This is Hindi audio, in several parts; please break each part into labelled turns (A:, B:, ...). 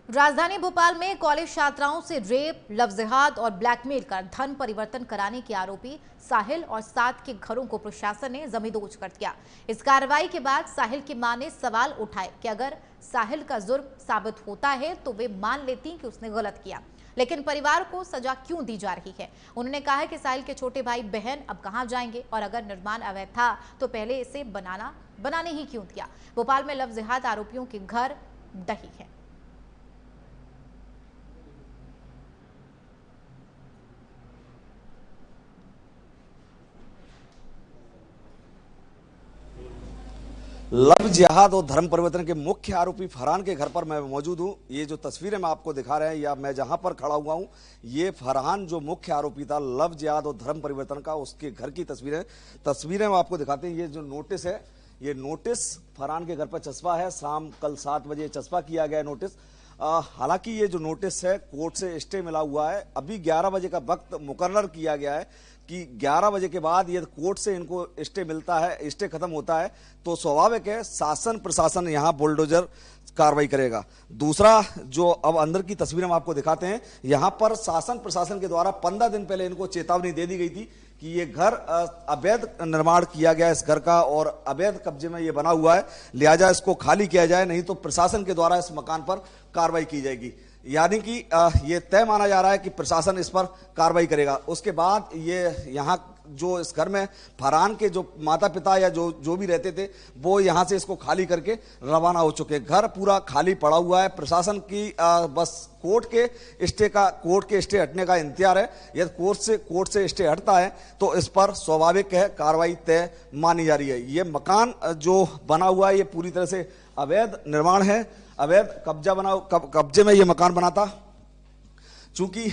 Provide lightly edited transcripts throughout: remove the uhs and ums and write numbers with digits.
A: राजधानी भोपाल में कॉलेज छात्राओं से रेप, लव जिहाद और ब्लैकमेल कर धन परिवर्तन कराने के आरोपी साहिल और 7 के घरों को प्रशासन ने जमींदोज कर दिया। इस कार्रवाई के बाद साहिल की मां ने सवाल उठाए कि अगर साहिल का जुर्म साबित होता है तो वे मान लेती कि उसने गलत किया, लेकिन परिवार को सजा क्यों दी जा रही है। उन्होंने कहा है कि साहिल के छोटे भाई बहन अब कहां जाएंगे और अगर निर्माण अवैध था तो पहले इसे बनाने ही क्यों दिया। भोपाल में लव जिहाद आरोपियों के घर दही है।
B: लव जिहाद और धर्म परिवर्तन के मुख्य आरोपी फरहान के घर पर मैं मौजूद हूं। ये जो तस्वीरें मैं आपको दिखा रहे हैं या मैं जहां पर खड़ा हुआ हूं, ये फरहान जो मुख्य आरोपी था लव जिहाद और धर्म परिवर्तन का, उसके घर की तस्वीरें मैं आपको दिखाते हैं। ये जो नोटिस है, ये नोटिस फरहान के घर पर चस्पा है। शाम कल 7 बजे चस्पा किया गया नोटिस। हालांकि ये जो नोटिस है कोर्ट से स्टे मिला हुआ है। अभी 11 बजे का वक्त मुकर्रर किया गया है कि 11 बजे के बाद ये कोर्ट से इनको स्टे मिलता है, स्टे खत्म होता है तो स्वाभाविक है शासन प्रशासन यहाँ बुलडोजर कार्रवाई करेगा। दूसरा, जो अब अंदर की तस्वीरें हम आपको दिखाते हैं, यहाँ पर शासन प्रशासन के द्वारा 15 दिन पहले इनको चेतावनी दे दी गई थी कि ये घर अवैध निर्माण किया गया इस घर का और अवैध कब्जे में ये बना हुआ है, लिहाजा इसको खाली किया जाए, नहीं तो प्रशासन के द्वारा इस मकान पर कार्रवाई की जाएगी। यानी कि ये तय माना जा रहा है कि प्रशासन इस पर कार्रवाई करेगा। उसके बाद ये यहाँ जो इस घर में फरहान के जो माता पिता या जो भी रहते थे वो यहाँ से इसको खाली करके रवाना हो चुके। घर पूरा खाली पड़ा हुआ है। प्रशासन की बस कोर्ट के स्टे हटने का इंतजार है। यदि कोर्ट से स्टे हटता है तो इस पर स्वाभाविक है कार्रवाई तय मानी जा रही है। ये मकान जो बना हुआ है ये पूरी तरह से अवैध निर्माण है, अवैध कब्जे में ये मकान बना था। चूंकि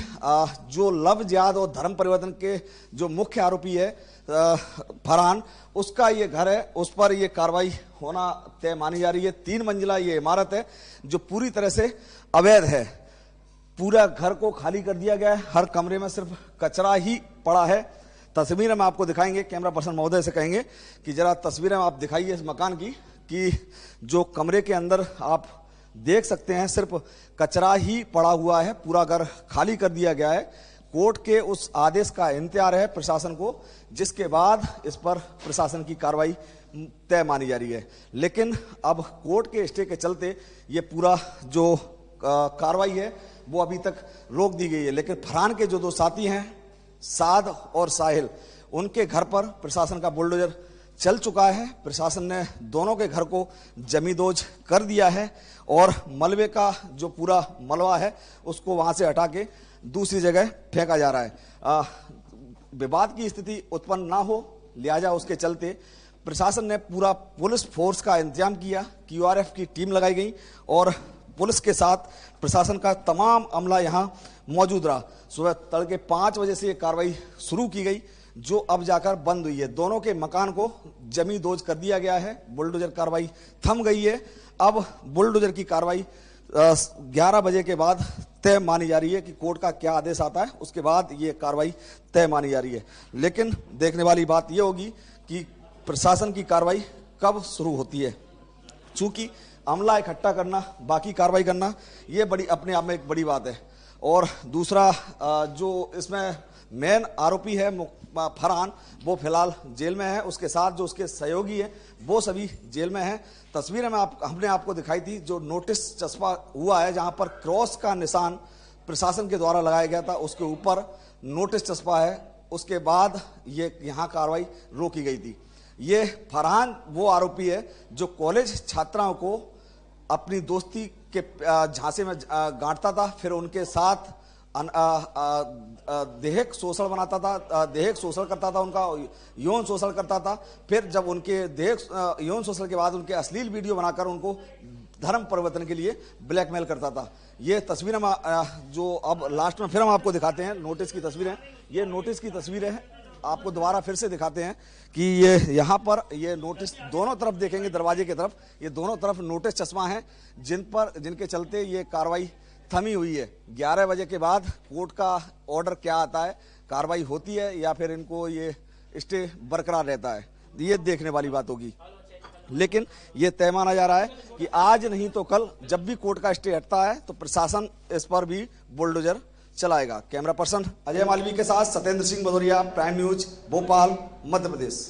B: जो लव जिहाद और धर्म परिवर्तन के जो मुख्य आरोपी है फरहान, उसका ये घर है, उस पर ये कार्रवाई होना तय मानी जा रही है। 3 मंजिला ये इमारत है जो पूरी तरह से अवैध है। पूरा घर को खाली कर दिया गया है, हर कमरे में सिर्फ कचरा ही पड़ा है। तस्वीरें हम आपको दिखाएंगे, कैमरा पर्सन महोदय से कहेंगे कि जरा तस्वीरें आप दिखाइए इस मकान की, कि जो कमरे के अंदर आप देख सकते हैं सिर्फ कचरा ही पड़ा हुआ है, पूरा घर खाली कर दिया गया है। कोर्ट के उस आदेश का इंतजार है प्रशासन को, जिसके बाद इस पर प्रशासन की कार्रवाई तय मानी जा रही है। लेकिन अब कोर्ट के स्टे के चलते ये पूरा जो कार्रवाई है वो अभी तक रोक दी गई है। लेकिन फरहान के जो 2 साथी हैं साद और साहिल, उनके घर पर प्रशासन का बुलडोजर चल चुका है। प्रशासन ने दोनों के घर को जमींदोज कर दिया है और मलबे का जो पूरा मलबा है उसको वहां से हटा के दूसरी जगह फेंका जा रहा है। विवाद की स्थिति उत्पन्न ना हो, लिहाजा उसके चलते प्रशासन ने पूरा पुलिस फोर्स का इंतजाम किया। QRF की टीम लगाई गई और पुलिस के साथ प्रशासन का तमाम अमला यहाँ मौजूद रहा। सुबह तड़के 5 बजे से ये कार्रवाई शुरू की गई, जो अब जाकर बंद हुई है। दोनों के मकान को जमींदोज कर दिया गया है, बुलडोजर कार्रवाई थम गई है। अब बुलडोजर की कार्रवाई 11 बजे के बाद तय मानी जा रही है कि कोर्ट का क्या आदेश आता है, उसके बाद ये कार्रवाई तय मानी जा रही है। लेकिन देखने वाली बात यह होगी कि प्रशासन की कार्रवाई कब शुरू होती है। चूंकि अमला इकट्ठा करना, बाकी कार्रवाई करना, ये अपने आप में एक बड़ी बात है। और दूसरा, जो इसमें मेन आरोपी है फरहान, वो फिलहाल जेल में है। उसके साथ जो उसके सहयोगी हैं वो सभी जेल में हैं। तस्वीरें हमने आपको दिखाई थी, जो नोटिस चस्पा हुआ है जहां पर क्रॉस का निशान प्रशासन के द्वारा लगाया गया था, उसके ऊपर नोटिस चस्पा है। उसके बाद ये यहाँ कार्रवाई रोकी गई थी। ये फरहान वो आरोपी है जो कॉलेज छात्राओं को अपनी दोस्ती के झांसे में गांठता था, फिर उनके साथ दैहिक शोषण बनाता था, दैहिक शोषण करता था, उनका यौन शोषण करता था। फिर जब उनके दैहिक यौन शोषण के बाद उनके अश्लील वीडियो बनाकर उनको धर्म परिवर्तन के लिए ब्लैकमेल करता था। ये तस्वीरें जो अब लास्ट में फिर हम आपको दिखाते हैं, नोटिस की तस्वीरें। ये नोटिस की तस्वीरें हैं, आपको दोबारा फिर से दिखाते हैं कि ये यहाँ पर ये नोटिस दोनों तरफ देखेंगे, दरवाजे की तरफ ये दोनों तरफ नोटिस चश्मा है जिनके चलते ये कार्रवाई थमी हुई है। 11 बजे के बाद कोर्ट का ऑर्डर क्या आता है, कार्रवाई होती है या फिर इनको ये स्टे बरकरार रहता है, ये देखने वाली बात होगी। लेकिन ये तय माना जा रहा है कि आज नहीं तो कल जब भी कोर्ट का स्टे हटता है तो प्रशासन इस पर भी बुलडोजर चलाएगा। कैमरा पर्सन अजय मालवी के साथ सत्येंद्र सिंह भदौरिया, प्राइम न्यूज, भोपाल, मध्य प्रदेश।